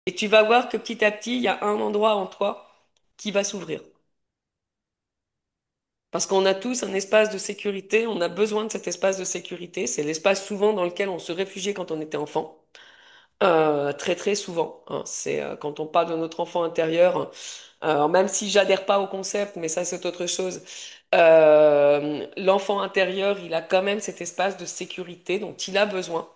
Et tu vas voir que petit à petit, il y a un endroit en toi qui va s'ouvrir. Parce qu'on a tous un espace de sécurité, on a besoin de cet espace de sécurité. C'est l'espace souvent dans lequel on se réfugiait quand on était enfant. Très très souvent, hein. C'est quand on parle de notre enfant intérieur, même si j'adhère pas au concept, mais ça c'est autre chose. L'enfant intérieur, il a quand même cet espace de sécurité dont il a besoin.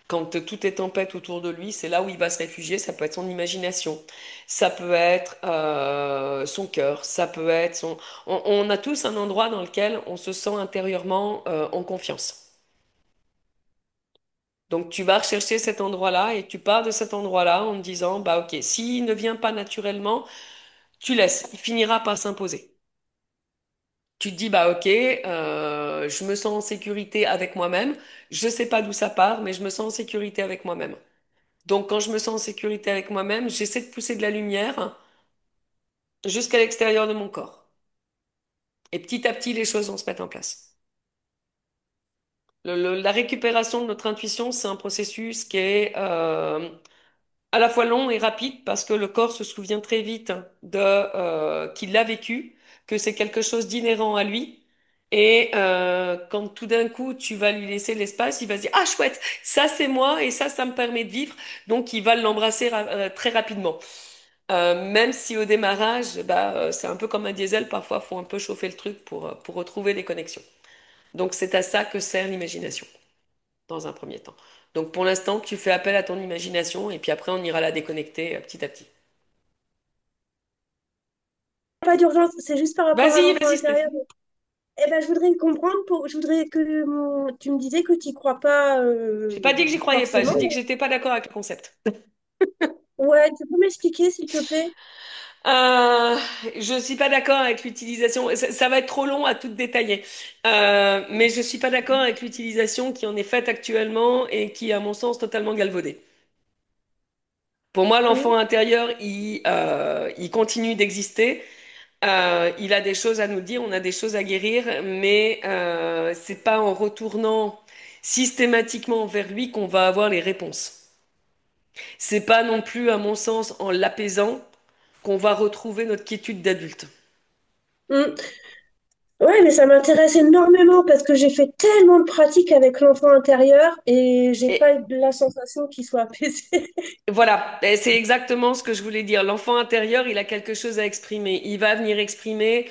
Quand tout est tempête autour de lui, c'est là où il va se réfugier. Ça peut être son imagination, ça peut être son cœur, ça peut être son. On a tous un endroit dans lequel on se sent intérieurement en confiance. Donc tu vas rechercher cet endroit-là et tu pars de cet endroit-là en te disant, bah ok, s'il ne vient pas naturellement, tu laisses, il finira par s'imposer. Tu te dis, bah ok, je me sens en sécurité avec moi-même, je sais pas d'où ça part, mais je me sens en sécurité avec moi-même. Donc quand je me sens en sécurité avec moi-même, j'essaie de pousser de la lumière jusqu'à l'extérieur de mon corps. Et petit à petit, les choses vont se mettre en place. La récupération de notre intuition, c'est un processus qui est à la fois long et rapide parce que le corps se souvient très vite de qu'il l'a vécu, que c'est quelque chose d'inhérent à lui. Et quand tout d'un coup tu vas lui laisser l'espace, il va se dire, ah chouette, ça c'est moi et ça me permet de vivre. Donc il va l'embrasser très rapidement. Même si au démarrage, c'est un peu comme un diesel, parfois faut un peu chauffer le truc pour retrouver les connexions. Donc c'est à ça que sert l'imagination dans un premier temps. Donc pour l'instant, tu fais appel à ton imagination et puis après on ira la déconnecter petit à petit. Pas d'urgence, c'est juste par rapport à Vas-y, l'enfant vas-y, Steph. intérieur. Eh ben, je voudrais comprendre, je voudrais que tu me disais que tu n'y crois pas J'ai pas dit que j'y croyais pas, forcément. j'ai dit que j'étais pas d'accord avec le concept. Ouais, tu peux m'expliquer, s'il te plaît? Euh, je suis pas d'accord avec l'utilisation. Ça va être trop long à tout détailler. Mais je suis pas d'accord avec l'utilisation qui en est faite actuellement et qui, à mon sens, totalement galvaudée. Pour moi, l'enfant Mhm. intérieur, il continue d'exister. Il a des choses à nous dire, on a des choses à guérir, mais c'est pas en retournant systématiquement vers lui qu'on va avoir les réponses. C'est pas non plus, à mon sens, en l'apaisant qu'on va retrouver notre quiétude d'adulte. Mhm. Ouais, mais ça m'intéresse énormément parce que j'ai fait tellement de pratiques avec l'enfant intérieur et j'ai pas Et eu la sensation qu'il soit apaisé. voilà, et c'est exactement ce que je voulais dire. L'enfant intérieur, il a quelque chose à exprimer. Il va venir exprimer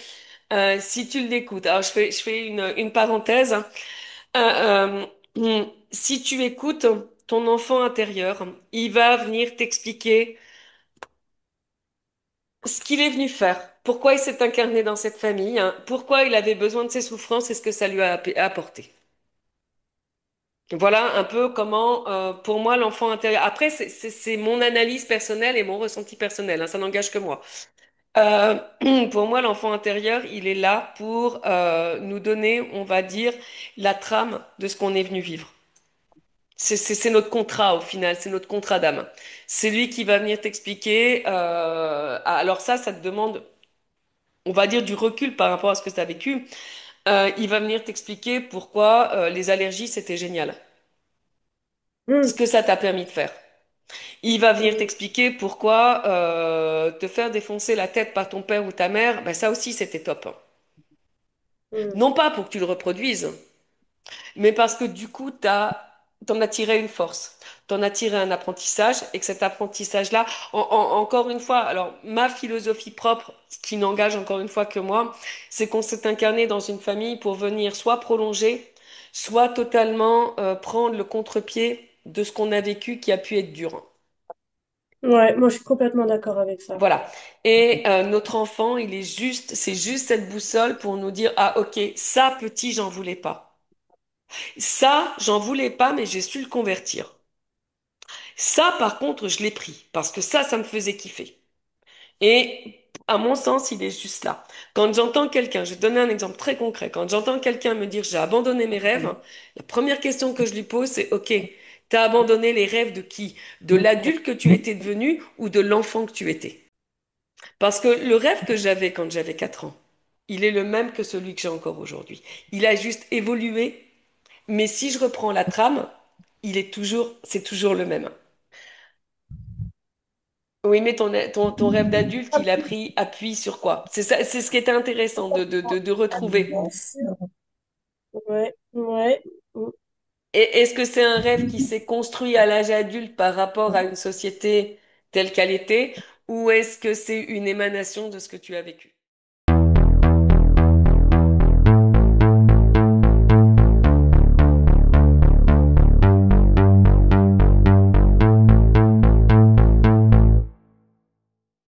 si tu l'écoutes. Alors, je fais une parenthèse. Si tu écoutes ton enfant intérieur, il va venir t'expliquer ce qu'il est venu faire, pourquoi il s'est incarné dans cette famille, hein, pourquoi il avait besoin de ses souffrances et ce que ça lui a apporté. Voilà un peu comment, pour moi, l'enfant intérieur. Après, c'est mon analyse personnelle et mon ressenti personnel, hein, ça n'engage que moi. Euh, pour moi, l'enfant intérieur, il est là pour nous donner, on va dire, la trame de ce qu'on est venu vivre. C'est notre contrat au final, c'est notre contrat d'âme. C'est lui qui va venir t'expliquer. Alors ça te demande, on va dire, du recul par rapport à ce que tu as vécu. Il va venir t'expliquer pourquoi les allergies, c'était génial. Ce Mhm. que ça t'a permis de faire. Il va venir Mhm. t'expliquer pourquoi te faire défoncer la tête par ton père ou ta mère, ben ça aussi, c'était top. Mhm. Non pas pour que tu le reproduises, mais parce que du coup, t'en as tiré une force, t'en as tiré un apprentissage, et que cet apprentissage-là, encore une fois, alors ma philosophie propre, ce qui n'engage encore une fois que moi, c'est qu'on s'est incarné dans une famille pour venir soit prolonger, soit totalement prendre le contre-pied de ce qu'on a vécu qui a pu être dur. Ouais, moi je suis complètement d'accord avec ça. Voilà. Et notre enfant, c'est juste cette boussole pour nous dire, ah ok, ça petit, j'en voulais pas. Ça, j'en voulais pas, mais j'ai su le convertir. Ça, par contre, je l'ai pris parce que ça me faisait kiffer. Et à mon sens, il est juste là. Quand j'entends quelqu'un, je vais te donner un exemple très concret. Quand j'entends quelqu'un me dire j'ai abandonné mes rêves, la première question que je lui pose, c'est OK, t'as abandonné les rêves de qui? De l'adulte que tu étais devenu ou de l'enfant que tu étais? Parce que le rêve que j'avais quand j'avais 4 ans, il est le même que celui que j'ai encore aujourd'hui. Il a juste évolué, mais si je reprends la trame, c'est toujours le même. Oui, mais ton rêve d'adulte, il a pris appui sur quoi? C'est ça, c'est ce qui était intéressant de retrouver. Bien sûr. Ouais, ouais. Mm. Et est-ce que c'est un rêve qui s'est construit à l'âge adulte par rapport à une société telle qu'elle était, ou est-ce que c'est une émanation de ce que tu as vécu?